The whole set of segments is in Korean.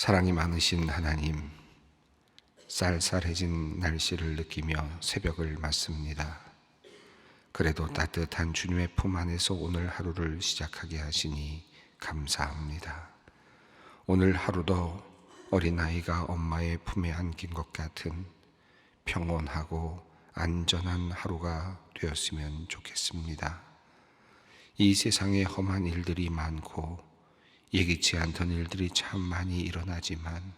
사랑이 많으신 하나님, 쌀쌀해진 날씨를 느끼며 새벽을 맞습니다. 그래도 따뜻한 주님의 품 안에서 오늘 하루를 시작하게 하시니 감사합니다. 오늘 하루도 어린아이가 엄마의 품에 안긴 것 같은 평온하고 안전한 하루가 되었으면 좋겠습니다. 이 세상에 험한 일들이 많고 예기치 않던 일들이 참 많이 일어나지만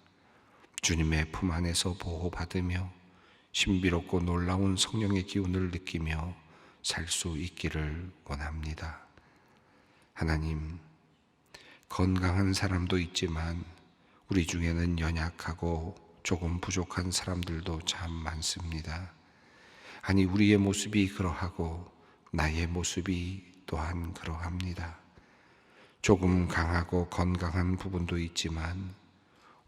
주님의 품 안에서 보호받으며 신비롭고 놀라운 성령의 기운을 느끼며 살 수 있기를 원합니다. 하나님, 건강한 사람도 있지만 우리 중에는 연약하고 조금 부족한 사람들도 참 많습니다. 아니, 우리의 모습이 그러하고 나의 모습이 또한 그러합니다. 조금 강하고 건강한 부분도 있지만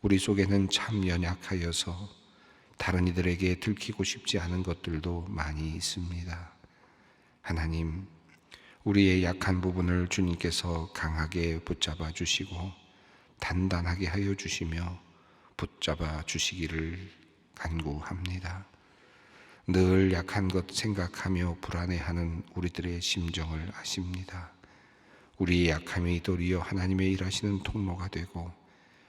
우리 속에는 참 연약하여서 다른 이들에게 들키고 싶지 않은 것들도 많이 있습니다. 하나님, 우리의 약한 부분을 주님께서 강하게 붙잡아 주시고 단단하게 하여 주시며 붙잡아 주시기를 간구합니다. 늘 약한 것 생각하며 불안해하는 우리들의 심정을 아십니다. 우리의 약함이 도리어 하나님의 일하시는 통로가 되고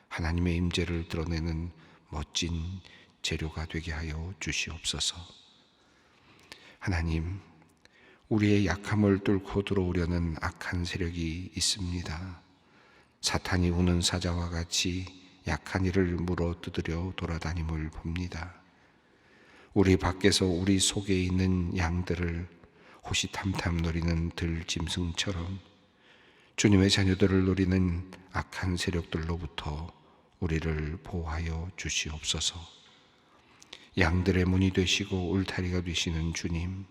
하나님의 임재를 드러내는 멋진 재료가 되게 하여 주시옵소서. 하나님, 우리의 약함을 뚫고 들어오려는 악한 세력이 있습니다. 사탄이 우는 사자와 같이 약한 이를 물어뜯으려 돌아다님을 봅니다. 우리 밖에서 우리 속에 있는 양들을 호시탐탐 노리는 들짐승처럼 주님의 자녀들을 노리는 악한 세력들로부터 우리를 보호하여 주시옵소서. 양들의 문이 되시고 울타리가 되시는 주님,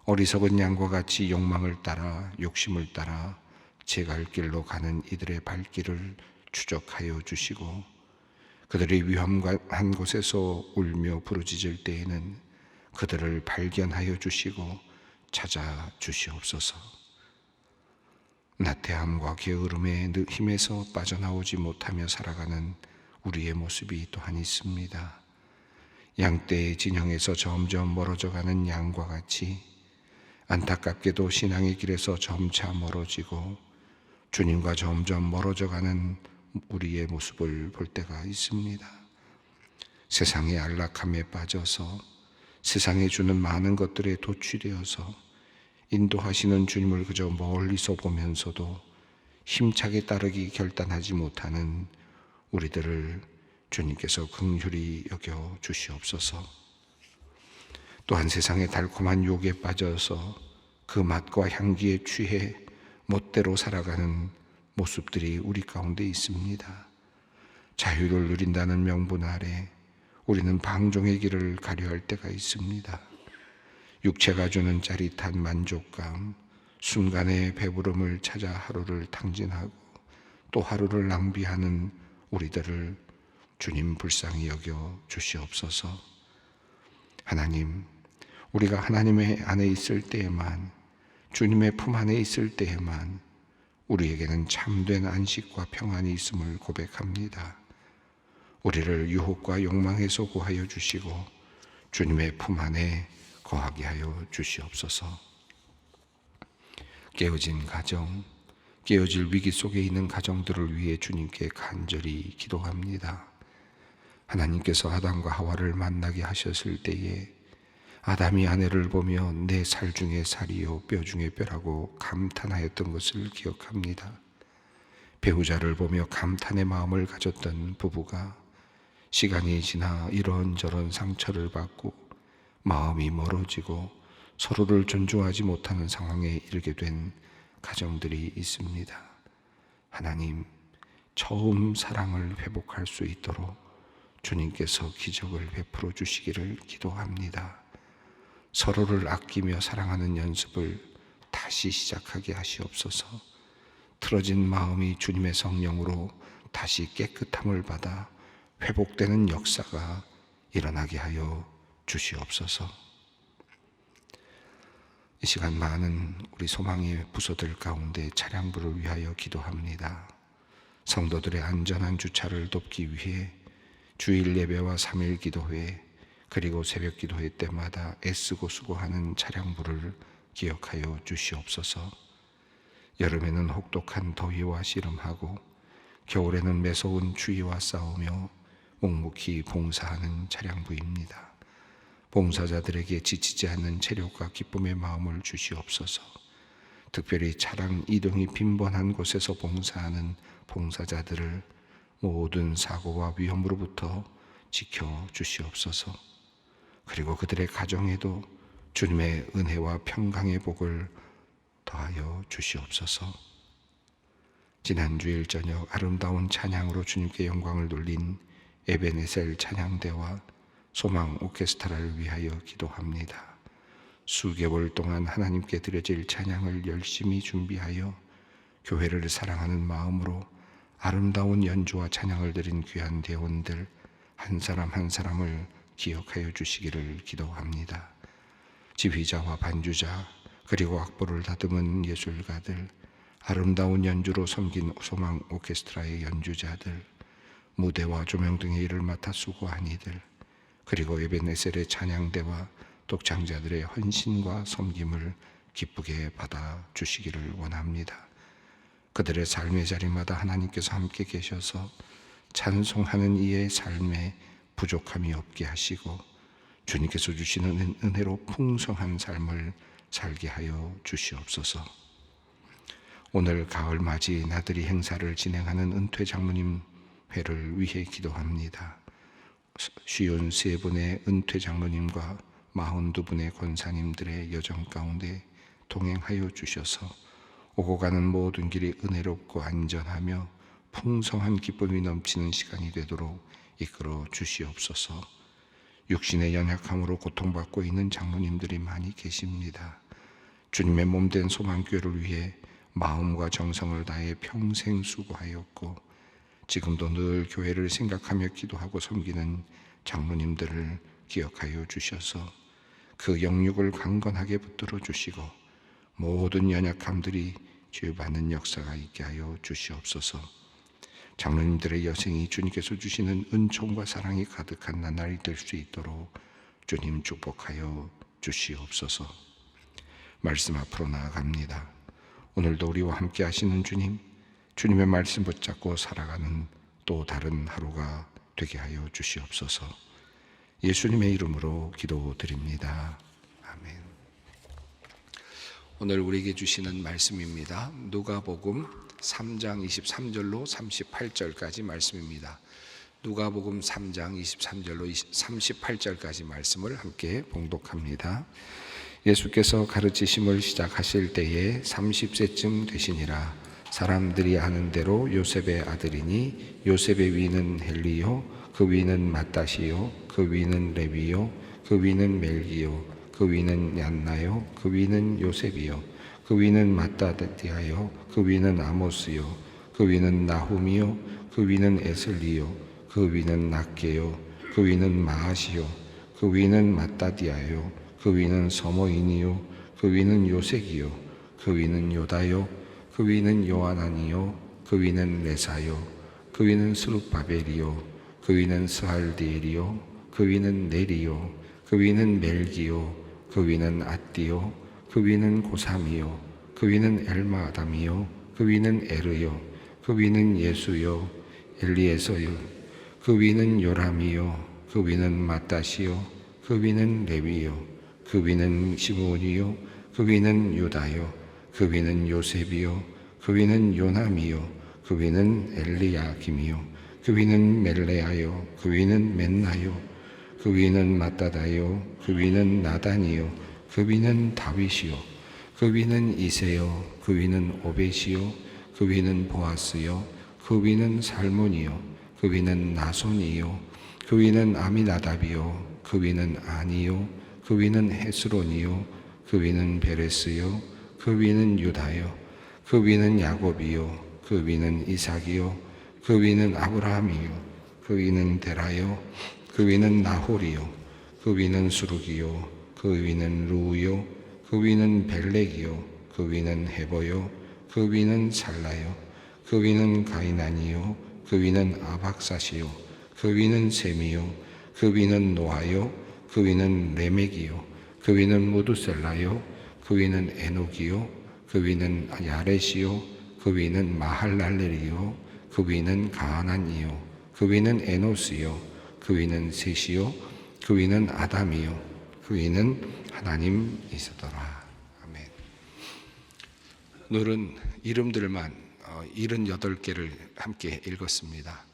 어리석은 양과 같이 욕망을 따라 욕심을 따라 제 갈 길로 가는 이들의 발길을 추적하여 주시고 그들이 위험한 곳에서 울며 부르짖을 때에는 그들을 발견하여 주시고 찾아 주시옵소서. 나태함과 게으름의 힘에서 빠져나오지 못하며 살아가는 우리의 모습이 또한 있습니다. 양떼의 진영에서 점점 멀어져가는 양과 같이 안타깝게도 신앙의 길에서 점차 멀어지고 주님과 점점 멀어져가는 우리의 모습을 볼 때가 있습니다. 세상의 안락함에 빠져서 세상에 주는 많은 것들에 도취되어서 인도하시는 주님을 그저 멀리서 보면서도 힘차게 따르기 결단하지 못하는 우리들을 주님께서 긍휼히 여겨 주시옵소서. 또한 세상의 달콤한 유혹에 빠져서 그 맛과 향기에 취해 멋대로 살아가는 모습들이 우리 가운데 있습니다. 자유를 누린다는 명분 아래 우리는 방종의 길을 가려할 때가 있습니다. 육체가 주는 짜릿한 만족감, 순간의 배부름을 찾아 하루를 탕진하고 또 하루를 낭비하는 우리들을 주님 불쌍히 여겨 주시옵소서. 하나님, 우리가 하나님의 안에 있을 때에만, 주님의 품 안에 있을 때에만 우리에게는 참된 안식과 평안이 있음을 고백합니다. 우리를 유혹과 욕망에서 구하여 주시고 주님의 품 안에 거하게 하여 주시옵소서. 깨어진 가정, 깨어질 위기 속에 있는 가정들을 위해 주님께 간절히 기도합니다. 하나님께서 아담과 하와를 만나게 하셨을 때에 아담이 아내를 보며 내 살 중에 살이요 뼈 중에 뼈라고 감탄하였던 것을 기억합니다. 배우자를 보며 감탄의 마음을 가졌던 부부가 시간이 지나 이런저런 상처를 받고 마음이 멀어지고 서로를 존중하지 못하는 상황에 이르게 된 가정들이 있습니다. 하나님, 처음 사랑을 회복할 수 있도록 주님께서 기적을 베풀어 주시기를 기도합니다. 서로를 아끼며 사랑하는 연습을 다시 시작하게 하시옵소서. 틀어진 마음이 주님의 성령으로 다시 깨끗함을 받아 회복되는 역사가 일어나게 하여 주시옵소서. 이 시간 많은 우리 소망의 부서들 가운데 차량부를 위하여 기도합니다. 성도들의 안전한 주차를 돕기 위해 주일 예배와 3일 기도회 그리고 새벽 기도회 때마다 애쓰고 수고하는 차량부를 기억하여 주시옵소서. 여름에는 혹독한 더위와 씨름하고 겨울에는 매서운 추위와 싸우며 묵묵히 봉사하는 차량부입니다. 봉사자들에게 지치지 않는 체력과 기쁨의 마음을 주시옵소서. 특별히 차량 이동이 빈번한 곳에서 봉사하는 봉사자들을 모든 사고와 위험으로부터 지켜 주시옵소서. 그리고 그들의 가정에도 주님의 은혜와 평강의 복을 더하여 주시옵소서. 지난 주일 저녁 아름다운 찬양으로 주님께 영광을 돌린 에베네셀 찬양대와 소망 오케스트라를 위하여 기도합니다. 수개월 동안 하나님께 드려질 찬양을 열심히 준비하여 교회를 사랑하는 마음으로 아름다운 연주와 찬양을 드린 귀한 대원들 한 사람 한 사람을 기억하여 주시기를 기도합니다. 지휘자와 반주자 그리고 악보를 다듬은 예술가들, 아름다운 연주로 섬긴 소망 오케스트라의 연주자들, 무대와 조명 등의 일을 맡아 수고한 이들, 그리고 에베네셀의 찬양대와 독창자들의 헌신과 섬김을 기쁘게 받아 주시기를 원합니다. 그들의 삶의 자리마다 하나님께서 함께 계셔서 찬송하는 이의 삶에 부족함이 없게 하시고 주님께서 주시는 은혜로 풍성한 삶을 살게 하여 주시옵소서. 오늘 가을 맞이 나들이 행사를 진행하는 은퇴 장로님 회를 위해 기도합니다. 53분의 은퇴 장로님과 42분의 권사님들의 여정 가운데 동행하여 주셔서 오고 가는 모든 길이 은혜롭고 안전하며 풍성한 기쁨이 넘치는 시간이 되도록 이끌어 주시옵소서. 육신의 연약함으로 고통받고 있는 장로님들이 많이 계십니다. 주님의 몸된 소망교회를 위해 마음과 정성을 다해 평생 수고하였고 지금도 늘 교회를 생각하며 기도하고 섬기는 장로님들을 기억하여 주셔서 그 영육을 강건하게 붙들어 주시고 모든 연약함들이 치유받는 역사가 있게 하여 주시옵소서. 장로님들의 여생이 주님께서 주시는 은총과 사랑이 가득한 나날이 될 수 있도록 주님 축복하여 주시옵소서. 말씀 앞으로 나아갑니다. 오늘도 우리와 함께 하시는 주님, 주님의 말씀 붙잡고 살아가는 또 다른 하루가 되게 하여 주시옵소서. 예수님의 이름으로 기도드립니다. 아멘. 오늘 우리에게 주시는 말씀입니다. 누가복음 3장 23절로 38절까지 말씀입니다. 누가복음 3장 23절로 38절까지 말씀을 함께 봉독합니다. 예수께서 가르치심을 시작하실 때에 30세쯤 되시니라. 사람들이 아는 대로 요셉의 아들이니 요셉의 위는 헬리요 그 위는 마따시요 그 위는 레위요 그 위는 멜기요 그 위는 얀나요 그 위는 요셉이요 그 위는 마따디아요 그 위는 아모스요 그 위는 나훔이요 그 위는 에슬리요 그 위는 낫게요 그 위는 마아시요 그 위는 마따디아요 그 위는 서모인이요 그 위는 요색이요 그 위는 요다요 그 위는 요하나니요 그 위는 레사요 그 위는 스룹바벨이요 그 위는 스할디엘이요 그 위는 네리요 그 위는 멜기요 그 위는 앗디요 그 위는 고삼이요 그 위는 엘마담이요 그 위는 에르요 그 위는 예수요 엘리에서요 그 위는 요람이요 그 위는 마따시요 그 위는 레위요 그 위는 시므온이요 그 위는 유다요 그 위는 요셉이요 그 위는 요남이요 그 위는 엘리야김이요 그 위는 멜레아요 그 위는 멘나요 그 위는 마따다요 그 위는 나단이요 그 위는 다윗이요 그 위는 이세요 그 위는 오벳이요 그 위는 보아스요 그 위는 살몬이요 그 위는 나손이요 그 위는 아미나답이요 그 위는 아니요 그 위는 헤스론이요 그 위는 베레스요 그 위는 유다요 그 위는 야곱이요 그 위는 이삭이요 그 위는 아브라함이요 그 위는 데라요 그 위는 나홀이요 그 위는 수룩이요 그 위는 루우요 그 위는 벨렉이요 그 위는 헤버요 그 위는 살라요 그 위는 가이난이요 그 위는 아박사시요 그 위는 셈이요 그 위는 노아요 그 위는 레멕이요 그 위는 무두셀라요 그 위는 에녹이요 그 위는 야렛이요 그 위는 마할랄렐이요 그 위는 가하난이요 그 위는 에노스요 그 위는 셋이요 그 위는 아담이요 그 위는 하나님이시더라. 아멘. 오늘은 이름들만 78개를 함께 읽었습니다.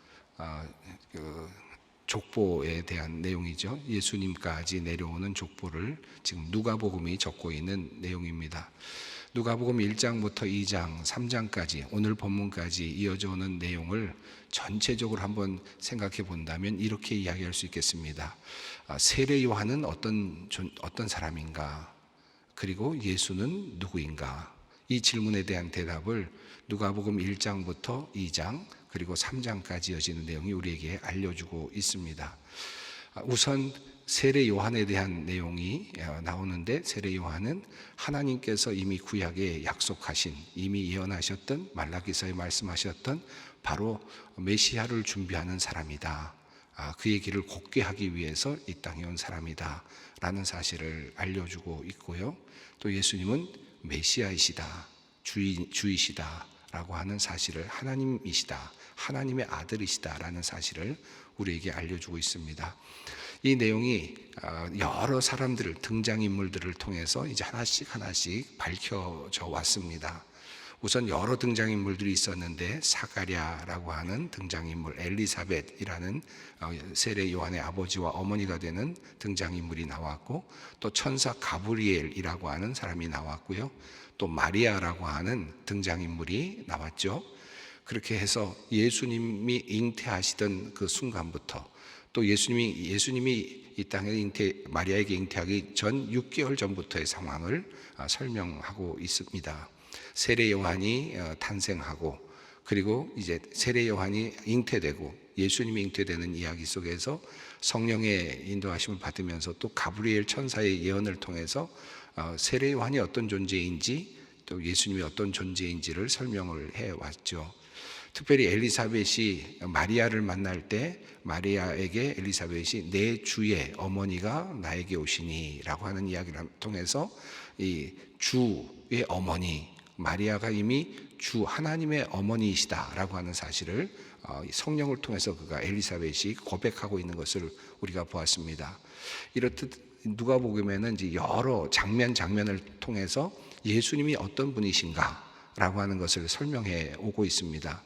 족보에 대한 내용이죠. 예수님까지 내려오는 족보를 지금 누가복음이 적고 있는 내용입니다. 누가복음 1장부터 2장, 3장까지 오늘 본문까지 이어져 오는 내용을 전체적으로 한번 생각해 본다면 이렇게 이야기할 수 있겠습니다. 세례 요한은 어떤 사람인가? 그리고 예수는 누구인가? 이 질문에 대한 대답을 누가복음 1장부터 2장 그리고 3장까지 이어지는 내용이 우리에게 알려주고 있습니다. 우선 세례 요한에 대한 내용이 나오는데, 세례 요한은 하나님께서 이미 구약에 약속하신, 이미 예언하셨던, 말라기서에 말씀하셨던 바로 메시아를 준비하는 사람이다. 그의 길을 곧게 하기 위해서 이 땅에 온 사람이다 라는 사실을 알려주고 있고요. 또 예수님은 메시아이시다, 주이시다 라고 하는 사실을, 하나님이시다, 하나님의 아들이시다 라는 사실을 우리에게 알려주고 있습니다. 이 내용이 여러 사람들을, 등장인물들을 통해서 이제 하나씩 밝혀져 왔습니다. 우선 여러 등장인물들이 있었는데, 사가랴라고 하는 등장인물, 엘리사벳이라는 세례 요한의 아버지와 어머니가 되는 등장인물이 나왔고, 또 천사 가브리엘이라고 하는 사람이 나왔고요, 또 마리아라고 하는 등장인물이 나왔죠. 그렇게 해서 예수님이 잉태하시던 그 순간부터, 또 예수님이 이 땅에 마리아에게 잉태하기 전 6개월 전부터의 상황을 설명하고 있습니다. 세례 요한이 탄생하고, 그리고 이제 세례 요한이 잉태되고 예수님이 잉태되는 이야기 속에서 성령의 인도하심을 받으면서 또 가브리엘 천사의 예언을 통해서 세례 요한이 어떤 존재인지, 또 예수님이 어떤 존재인지를 설명을 해왔죠. 특별히 엘리사벳이 마리아를 만날 때 마리아에게 엘리사벳이 내 주의 어머니가 나에게 오시니 라고 하는 이야기를 통해서 이 주의 어머니, 마리아가 이미 주 하나님의 어머니이시다 라고 하는 사실을 성령을 통해서 그가 엘리사벳이 고백하고 있는 것을 우리가 보았습니다. 이렇듯 누가복음에는 이제 여러 장면을 통해서 예수님이 어떤 분이신가 라고 하는 것을 설명해 오고 있습니다.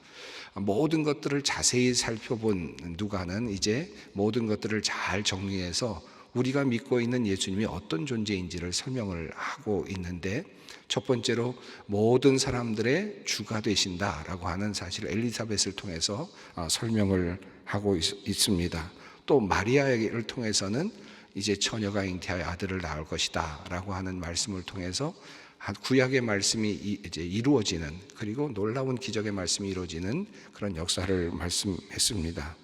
모든 것들을 자세히 살펴본 누가는 이제 모든 것들을 잘 정리해서 우리가 믿고 있는 예수님이 어떤 존재인지를 설명을 하고 있는데, 첫 번째로 모든 사람들의 주가 되신다라고 하는 사실을 엘리사벳을 통해서 설명을 하고 있습니다. 또 마리아를 통해서는 이제 처녀가 잉태하여 아들을 낳을 것이다 라고 하는 말씀을 통해서 구약의 말씀이 이제 이루어지는, 그리고 놀라운 기적의 말씀이 이루어지는 그런 역사를 말씀했습니다.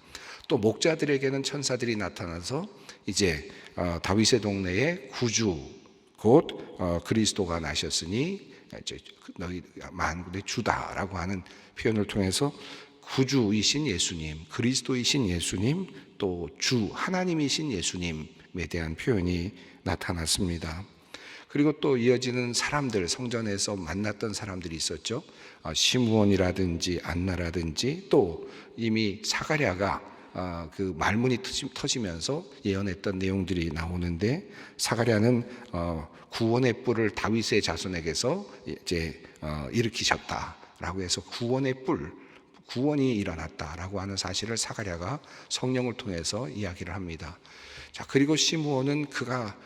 또 목자들에게는 천사들이 나타나서 이제 다윗의 동네에 구주 곧 그리스도가 나셨으니 너희 만군의 주다라고 하는 표현을 통해서 구주이신 예수님, 그리스도이신 예수님, 또 주 하나님이신 예수님에 대한 표현이 나타났습니다. 그리고 또 이어지는 사람들, 성전에서 만났던 사람들이 있었죠. 시므온이라든지 안나라든지, 또 이미 사가랴가 그 말문이 터지면서 예언했던 내용들이 나오는데, 사가랴는 구원의 뿔을 다윗의 자손에게서 이제 일으키셨다라고 해서 구원의 뿔, 구원이 일어났다라고 하는 사실을 사가랴가 성령을 통해서 이야기를 합니다. 자, 그리고 시므온은 그가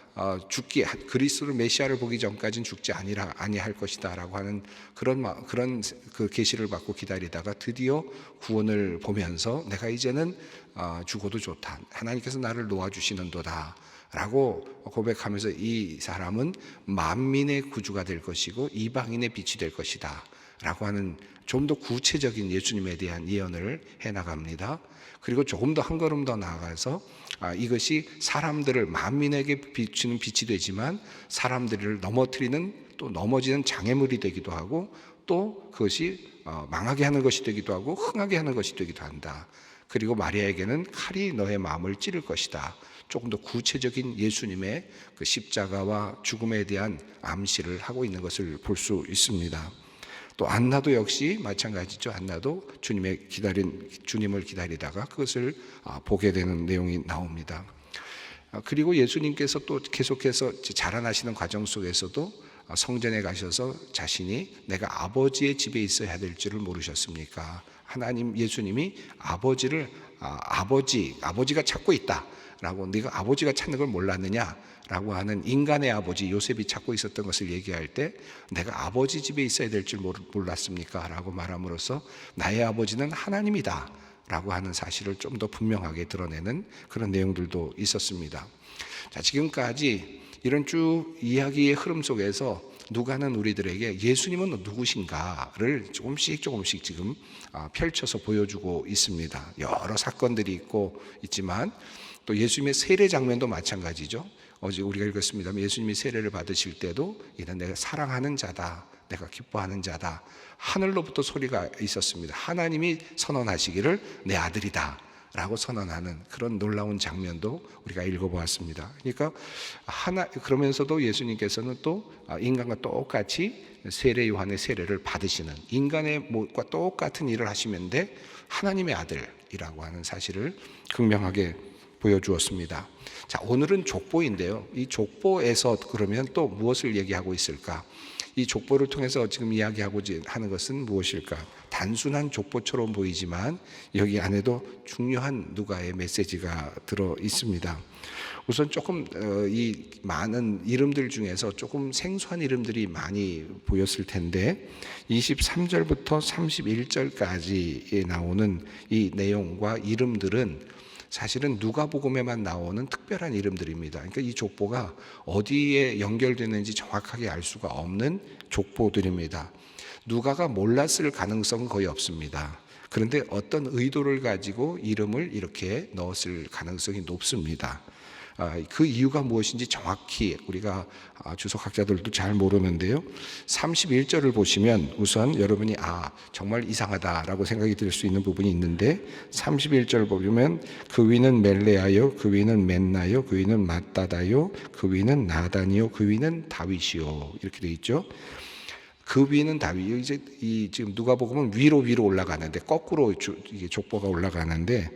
그리스도를 메시아를 보기 전까지는 죽지 아니할 것이다라고 하는 그런 그 계시를 받고 기다리다가 드디어 구원을 보면서 내가 이제는 죽어도 좋다, 하나님께서 나를 놓아주시는도다 라고 고백하면서 이 사람은 만민의 구주가 될 것이고 이방인의 빛이 될 것이다 라고 하는 좀 더 구체적인 예수님에 대한 예언을 해나갑니다. 그리고 조금 더 한 걸음 더 나아가서 이것이 사람들을, 만민에게 비추는 빛이 되지만 사람들을 넘어뜨리는, 또 넘어지는 장애물이 되기도 하고, 또 그것이 망하게 하는 것이 되기도 하고 흥하게 하는 것이 되기도 한다. 그리고 마리아에게는 칼이 너의 마음을 찌를 것이다. 조금 더 구체적인 예수님의 그 십자가와 죽음에 대한 암시를 하고 있는 것을 볼 수 있습니다. 또 안나도 역시 마찬가지죠. 안나도 주님을 기다리다가 그것을 보게 되는 내용이 나옵니다. 그리고 예수님께서 또 계속해서 자라나시는 과정 속에서도 성전에 가셔서 자신이 내가 아버지의 집에 있어야 될 줄을 모르셨습니까? 예수님이 아버지가 찾고 있다라고, 네가 아버지가 찾는 걸 몰랐느냐라고 하는 인간의 아버지 요셉이 찾고 있었던 것을 얘기할 때 내가 아버지 집에 있어야 될 줄 몰랐습니까? 라고 말함으로써 나의 아버지는 하나님이다 라고 하는 사실을 좀 더 분명하게 드러내는 그런 내용들도 있었습니다. 자, 지금까지 이런 쭉 이야기의 흐름 속에서 누가는 우리들에게 예수님은 누구신가를 조금씩 지금 펼쳐서 보여주고 있습니다. 여러 사건들이 있지만 또 예수님의 세례 장면도 마찬가지죠. 어제 우리가 읽었습니다만 예수님이 세례를 받으실 때도 이는 내가 사랑하는 자다, 내가 기뻐하는 자다, 하늘로부터 소리가 있었습니다. 하나님이 선언하시기를 내 아들이다 라고 선언하는 그런 놀라운 장면도 우리가 읽어보았습니다. 그러니까 그러면서도 예수님께서는 또 인간과 똑같이 세례 요한의 세례를 받으시는, 인간의 모습과 똑같은 일을 하시는데 하나님의 아들이라고 하는 사실을 극명하게 보여주었습니다. 자, 오늘은 족보인데요. 이 족보에서 그러면 또 무엇을 얘기하고 있을까? 이 족보를 통해서 지금 이야기하고자 하는 것은 무엇일까? 단순한 족보처럼 보이지만 여기 안에도 중요한 누가의 메시지가 들어 있습니다. 우선 조금 이 많은 이름들 중에서 조금 생소한 이름들이 많이 보였을 텐데 23절부터 31절까지에 나오는 이 내용과 이름들은 사실은 누가복음에만 나오는 특별한 이름들입니다. 그러니까 이 족보가 어디에 연결되는지 정확하게 알 수가 없는 족보들입니다. 누가가 몰랐을 가능성은 거의 없습니다. 그런데 어떤 의도를 가지고 이름을 이렇게 넣었을 가능성이 높습니다. 그 이유가 무엇인지 정확히 우리가 주석학자들도 잘 모르는데요. 31절을 보시면 우선 여러분이 정말 이상하다라고 생각이 들 수 있는 부분이 있는데 31절 보면 그 위는 멜레아요, 그 위는 맨나요, 그 위는 마따다요, 그 위는 나단이요, 그 위는 다윗이요, 이렇게 되어 있죠. 그 위는 다윗. 이제 지금 누가복음은 위로 올라가는데 거꾸로 이게 족보가 올라가는데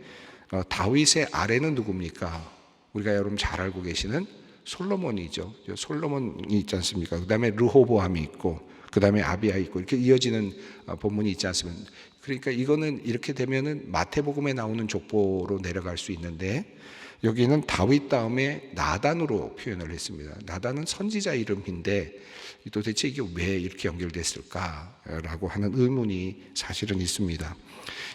다윗의 아래는 누굽니까? 우리가 여러분 잘 알고 계시는 솔로몬이죠. 솔로몬이 있지 않습니까? 그 다음에 르호보암이 있고, 그 다음에 아비야 있고, 이렇게 이어지는 본문이 있지 않습니까? 그러니까 이거는 이렇게 되면은 마태복음에 나오는 족보로 내려갈 수 있는데 여기는 다윗 다음에 나단으로 표현을 했습니다. 나단은 선지자 이름인데 도대체 이게 왜 이렇게 연결됐을까라고 하는 의문이 사실은 있습니다.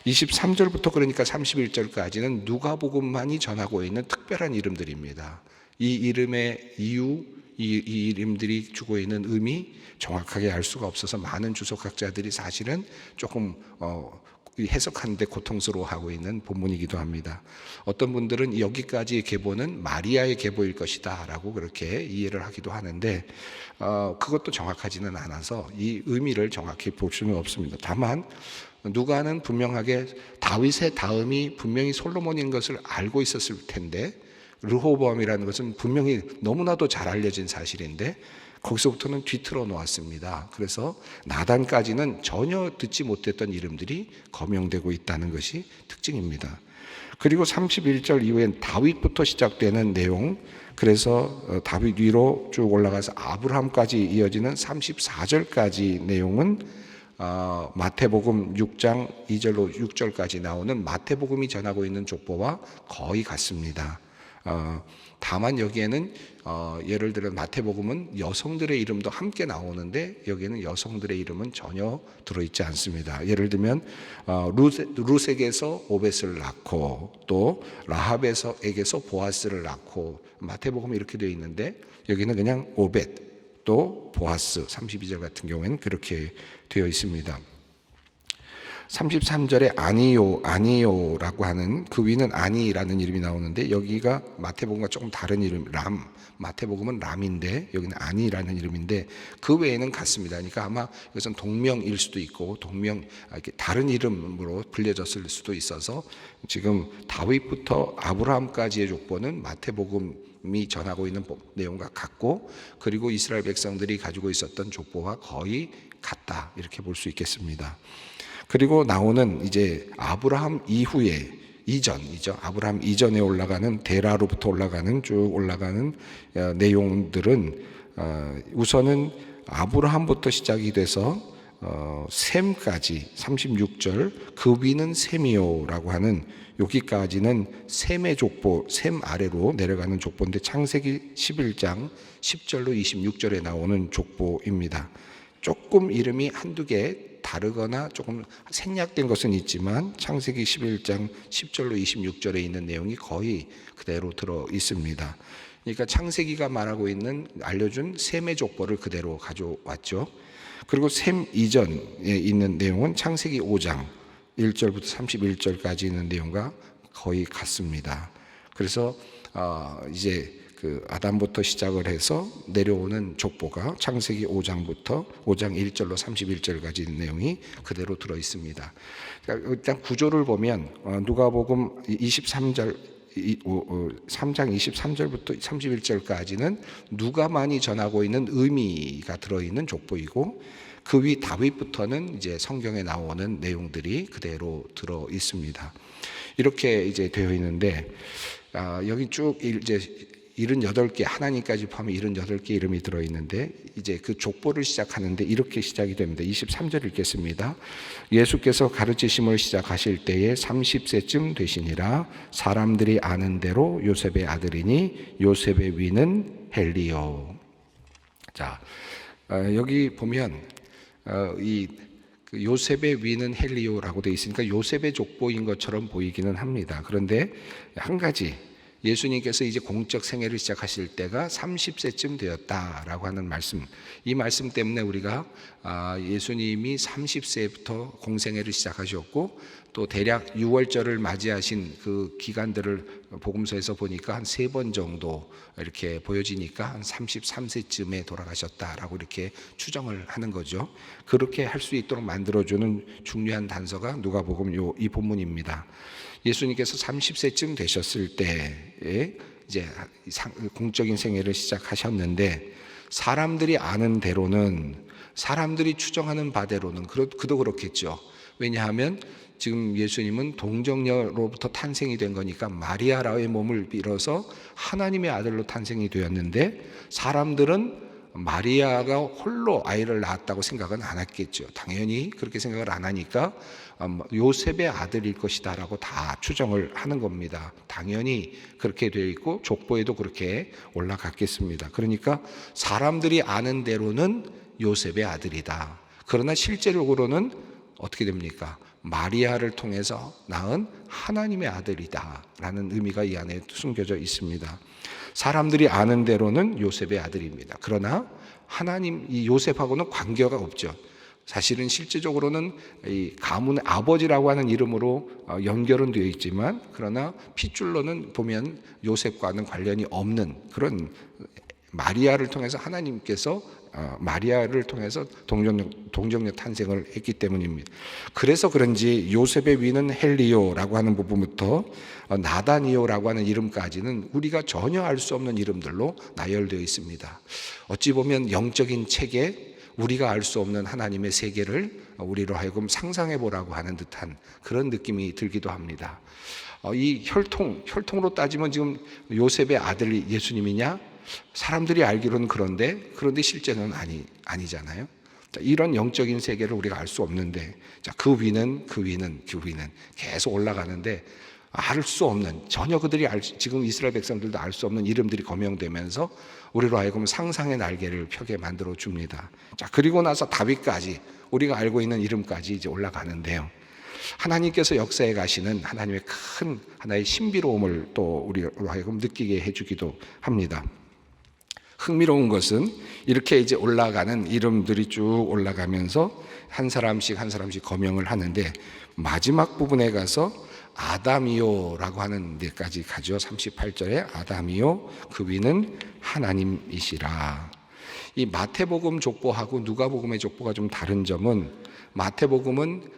23절부터 그러니까 31절까지는 누가복음만이 전하고 있는 특별한 이름들입니다. 이 이름의 이유, 이 이름들이 주고 있는 의미 정확하게 알 수가 없어서 많은 주석학자들이 사실은 조금 해석하는데 고통스러워하고 있는 본문이기도 합니다. 어떤 분들은 여기까지의 계보는 마리아의 계보일 것이다 라고 그렇게 이해를 하기도 하는데 그것도 정확하지는 않아서 이 의미를 정확히 볼 수는 없습니다. 다만 누가는 분명하게 다윗의 다음이 분명히 솔로몬인 것을 알고 있었을 텐데 르호보암이라는 것은 분명히 너무나도 잘 알려진 사실인데 거기서부터는 뒤틀어 놓았습니다. 그래서 나단까지는 전혀 듣지 못했던 이름들이 거명되고 있다는 것이 특징입니다. 그리고 31절 이후엔 다윗부터 시작되는 내용, 그래서 다윗 위로 쭉 올라가서 아브라함까지 이어지는 34절까지 내용은 마태복음 6장 2절로 6절까지 나오는 마태복음이 전하고 있는 족보와 거의 같습니다. 다만 여기에는 예를 들어 마태복음은 여성들의 이름도 함께 나오는데 여기에는 여성들의 이름은 전혀 들어있지 않습니다. 예를 들면 룻에게서 오벳을 낳고 또 라합에게서 보아스를 낳고 마태복음이 이렇게 되어 있는데 여기는 그냥 오벳 또 보아스 32절 같은 경우에는 그렇게 되어 있습니다. 33절에 아니요라고 하는 그 위는 아니라는 이름이 나오는데 여기가 마태복음과 조금 다른 이름 마태복음은 람인데 여기는 아니라는 이름인데 그 외에는 같습니다. 그러니까 아마 이것은 동명일 수도 있고 이렇게 다른 이름으로 불려졌을 수도 있어서 지금 다윗부터 아브라함까지의 족보는 마태복음이 전하고 있는 내용과 같고 그리고 이스라엘 백성들이 가지고 있었던 족보와 거의 같다 이렇게 볼 수 있겠습니다. 그리고 나오는 이제 아브라함 이전이죠. 아브라함 이전에 올라가는 데라로부터 쭉 올라가는 내용들은 우선은 아브라함부터 시작이 돼서 셈까지 36절 그 위는 셈이요라고 하는 여기까지는 셈의 족보, 셈 아래로 내려가는 족보인데 창세기 11장 10절로 26절에 나오는 족보입니다. 조금 이름이 한두 개 다르거나 조금 생략된 것은 있지만 창세기 11장 10절로 26절에 있는 내용이 거의 그대로 들어 있습니다. 그러니까 창세기가 말하고 있는 알려준 셈의 족보를 그대로 가져왔죠. 그리고 셈 이전에 있는 내용은 창세기 5장 1절부터 31절까지 있는 내용과 거의 같습니다. 그래서 이제 그 아담부터 시작을 해서 내려오는 족보가 창세기 5장부터 5장 1절로 31절까지 있는 내용이 그대로 들어 있습니다. 그러니까 일단 구조를 보면 누가복음 3장 23절부터 31절까지는 누가만이 전하고 있는 의미가 들어있는 족보이고 그 위 다윗부터는 이제 성경에 나오는 내용들이 그대로 들어 있습니다. 이렇게 이제 되어 있는데 여기 쭉 이제 78개 하나님까지 포함해 78개 이름이 들어있는데 이제 그 족보를 시작하는데 이렇게 시작이 됩니다. 23절 읽겠습니다. 예수께서 가르치심을 시작하실 때에 30세쯤 되시니라. 사람들이 아는 대로 요셉의 아들이니 요셉의 위는 헬리요. 자, 여기 보면 이 요셉의 위는 헬리요라고 되어 있으니까 요셉의 족보인 것처럼 보이기는 합니다. 그런데 한 가지 예수님께서 이제 공적 생애를 시작하실 때가 30세쯤 되었다라고 하는 말씀, 이 말씀 때문에 우리가 예수님이 30세부터 공생애를 시작하셨고 또 대략 6월절을 맞이하신 그 기간들을 복음서에서 보니까 한 3번 정도 이렇게 보여지니까 한 33세쯤에 돌아가셨다라고 이렇게 추정을 하는 거죠. 그렇게 할 수 있도록 만들어주는 중요한 단서가 누가복음 이 본문입니다. 예수님께서 30세쯤 되셨을 때에 이제 공적인 생애를 시작하셨는데 사람들이 아는 대로는 사람들이 추정하는 바대로는 그도 그렇겠죠. 왜냐하면 지금 예수님은 동정녀로부터 탄생이 된 거니까 마리아라의 몸을 빌어서 하나님의 아들로 탄생이 되었는데 사람들은 마리아가 홀로 아이를 낳았다고 생각은 안 했겠죠. 당연히 그렇게 생각을 안 하니까 요셉의 아들일 것이다라고 다 추정을 하는 겁니다. 당연히 그렇게 되어 있고 족보에도 그렇게 올라갔겠습니다. 그러니까 사람들이 아는 대로는 요셉의 아들이다. 그러나 실제적으로는 어떻게 됩니까? 마리아를 통해서 낳은 하나님의 아들이다라는 의미가 이 안에 숨겨져 있습니다. 사람들이 아는 대로는 요셉의 아들입니다. 그러나 하나님 이 요셉하고는 관계가 없죠. 사실은 실제적으로는 이 가문의 아버지라고 하는 이름으로 연결은 되어 있지만 그러나 핏줄로는 보면 요셉과는 관련이 없는 그런 마리아를 통해서 하나님께서 마리아를 통해서 동정녀 탄생을 했기 때문입니다. 그래서 그런지 요셉의 위는 헬리오라고 하는 부분부터 나다니오라고 하는 이름까지는 우리가 전혀 알 수 없는 이름들로 나열되어 있습니다. 어찌 보면 영적인 책에 우리가 알 수 없는 하나님의 세계를 우리로 하여금 상상해 보라고 하는 듯한 그런 느낌이 들기도 합니다. 이 혈통으로 따지면 지금 요셉의 아들이 예수님이냐? 사람들이 알기로는 그런데 실제는 아니잖아요. 이런 영적인 세계를 우리가 알 수 없는데 그 위는 계속 올라가는데 알 수 없는 전혀 그들이 지금 이스라엘 백성들도 알 수 없는 이름들이 거명되면서 우리로 하여금 상상의 날개를 펴게 만들어 줍니다. 그리고 나서 다윗까지 우리가 알고 있는 이름까지 이제 올라가는데요. 하나님께서 역사에 가시는 하나님의 큰 하나의 신비로움을 또 우리로 하여금 느끼게 해주기도 합니다. 흥미로운 것은 이렇게 이제 올라가는 이름들이 쭉 올라가면서 한 사람씩 거명을 하는데 마지막 부분에 가서 아담이요라고 하는 데까지 가죠. 38절에 아담이요 그 위는 하나님이시라. 이 마태복음 족보하고 누가복음의 족보가 좀 다른 점은 마태복음은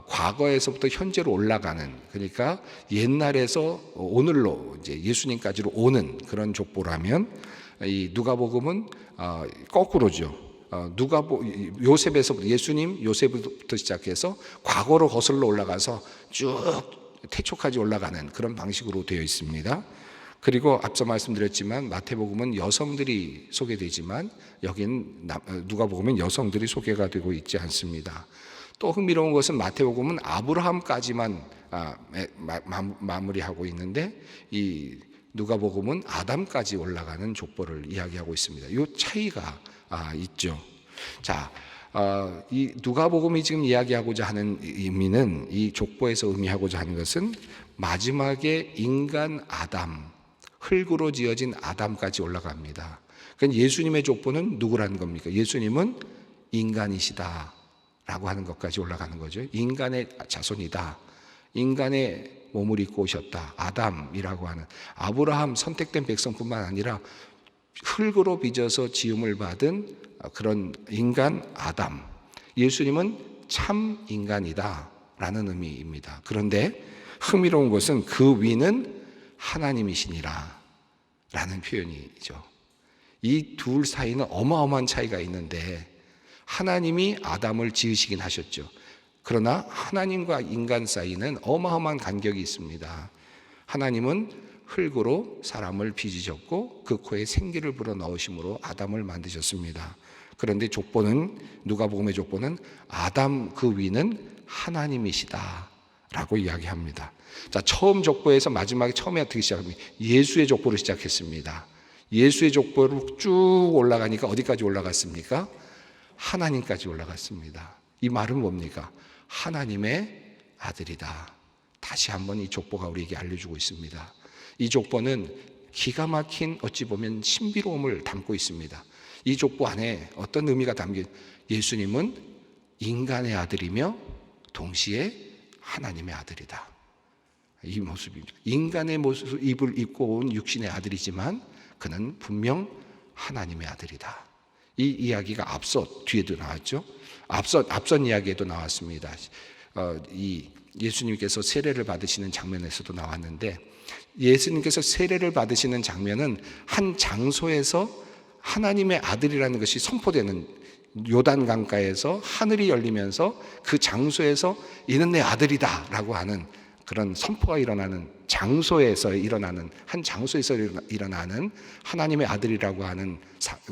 과거에서부터 현재로 올라가는, 그러니까 옛날에서 오늘로 이제 예수님까지로 오는 그런 족보라면 이 누가복음은 거꾸로죠. 요셉에서부터 요셉부터 시작해서 과거로 거슬러 올라가서 쭉 태초까지 올라가는 그런 방식으로 되어 있습니다. 그리고 앞서 말씀드렸지만 마태복음은 여성들이 소개되지만 여긴 누가복음은 여성들이 소개가 되고 있지 않습니다. 또 흥미로운 것은 마태복음은 아브라함까지만 마무리하고 있는데 이 누가복음은 아담까지 올라가는 족보를 이야기하고 있습니다. 이 차이가 있죠. 자, 이 누가복음이 지금 이야기하고자 하는 의미는, 이 족보에서 의미하고자 하는 것은 마지막에 인간 아담, 흙으로 지어진 아담까지 올라갑니다. 그러니까 예수님의 족보는 누구라는 겁니까? 예수님은 인간이시다 라고 하는 것까지 올라가는 거죠. 인간의 자손이다, 인간의 몸을 입고 오셨다, 아담이라고 하는 아브라함 선택된 백성뿐만 아니라 흙으로 빚어서 지음을 받은 그런 인간 아담, 예수님은 참 인간이다 라는 의미입니다. 그런데 흥미로운 것은 그 위는 하나님이시니라 라는 표현이죠. 이 둘 사이는 어마어마한 차이가 있는데 하나님이 아담을 지으시긴 하셨죠. 그러나 하나님과 인간 사이는 어마어마한 간격이 있습니다. 하나님은 흙으로 사람을 빚으셨고 그 코에 생기를 불어넣으심으로 아담을 만드셨습니다. 그런데 족보는, 누가복음의 족보는 아담 그 위는 하나님이시다 라고 이야기합니다. 자, 처음 족보에서 마지막에 처음에 어떻게 시작합니까? 예수의 족보로 시작했습니다. 예수의 족보로 쭉 올라가니까 어디까지 올라갔습니까? 하나님까지 올라갔습니다. 이 말은 뭡니까? 하나님의 아들이다. 다시 한번 이 족보가 우리에게 알려주고 있습니다. 이 족보는 기가 막힌 어찌 보면 신비로움을 담고 있습니다. 이 족보 안에 어떤 의미가 담긴, 예수님은 인간의 아들이며 동시에 하나님의 아들이다. 이 모습입니다. 인간의 모습을 입고 온 육신의 아들이지만 그는 분명 하나님의 아들이다. 이 이야기가 앞서 뒤에도 나왔죠. 앞선 이야기에도 나왔습니다. 이 예수님께서 세례를 받으시는 장면에서도 나왔는데, 예수님께서 세례를 받으시는 장면은 한 장소에서 하나님의 아들이라는 것이 선포되는, 요단 강가에서 하늘이 열리면서 그 장소에서 이는 내 아들이다 라고 하는 그런 선포가 일어나는 장소에서 일어나는, 한 장소에서 일어나는 하나님의 아들이라고 하는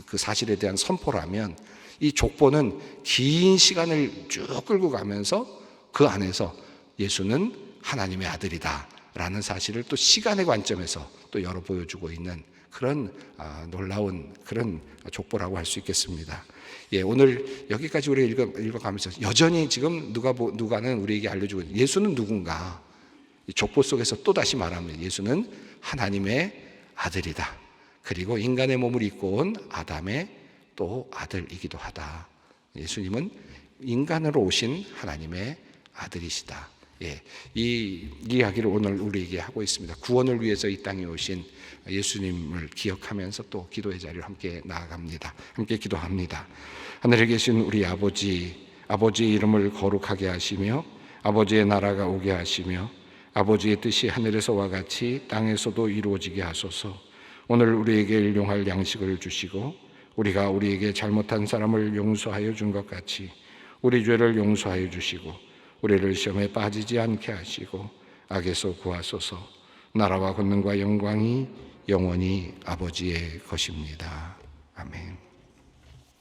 그 사실에 대한 선포라면, 이 족보는 긴 시간을 쭉 끌고 가면서 그 안에서 예수는 하나님의 아들이다 라는 사실을 또 시간의 관점에서 또 열어 보여주고 있는 그런 놀라운 그런 족보라고 할 수 있겠습니다. 예, 오늘 여기까지 우리가 읽어가면서 여전히 지금 누가는 우리에게 알려주고 있는, 예수는 누군가? 이 족보 속에서 또 다시 말합니다. 예수는 하나님의 아들이다. 그리고 인간의 몸을 입고 온 아담의 또 아들이기도 하다. 예수님은 인간으로 오신 하나님의 아들이시다. 예, 이 이야기를 오늘 우리에게 하고 있습니다. 구원을 위해서 이 땅에 오신 예수님을 기억하면서 또 기도의 자리를 함께 나아갑니다. 함께 기도합니다. 하늘에 계신 우리 아버지, 아버지의 이름을 거룩하게 하시며 아버지의 나라가 오게 하시며 아버지의 뜻이 하늘에서와 같이 땅에서도 이루어지게 하소서. 오늘 우리에게 일용할 양식을 주시고 우리가 우리에게 잘못한 사람을 용서하여 준 것 같이 우리 죄를 용서하여 주시고 우리를 시험에 빠지지 않게 하시고 악에서 구하소서. 나라와 권능과 영광이 영원히 아버지의 것입니다. 아멘.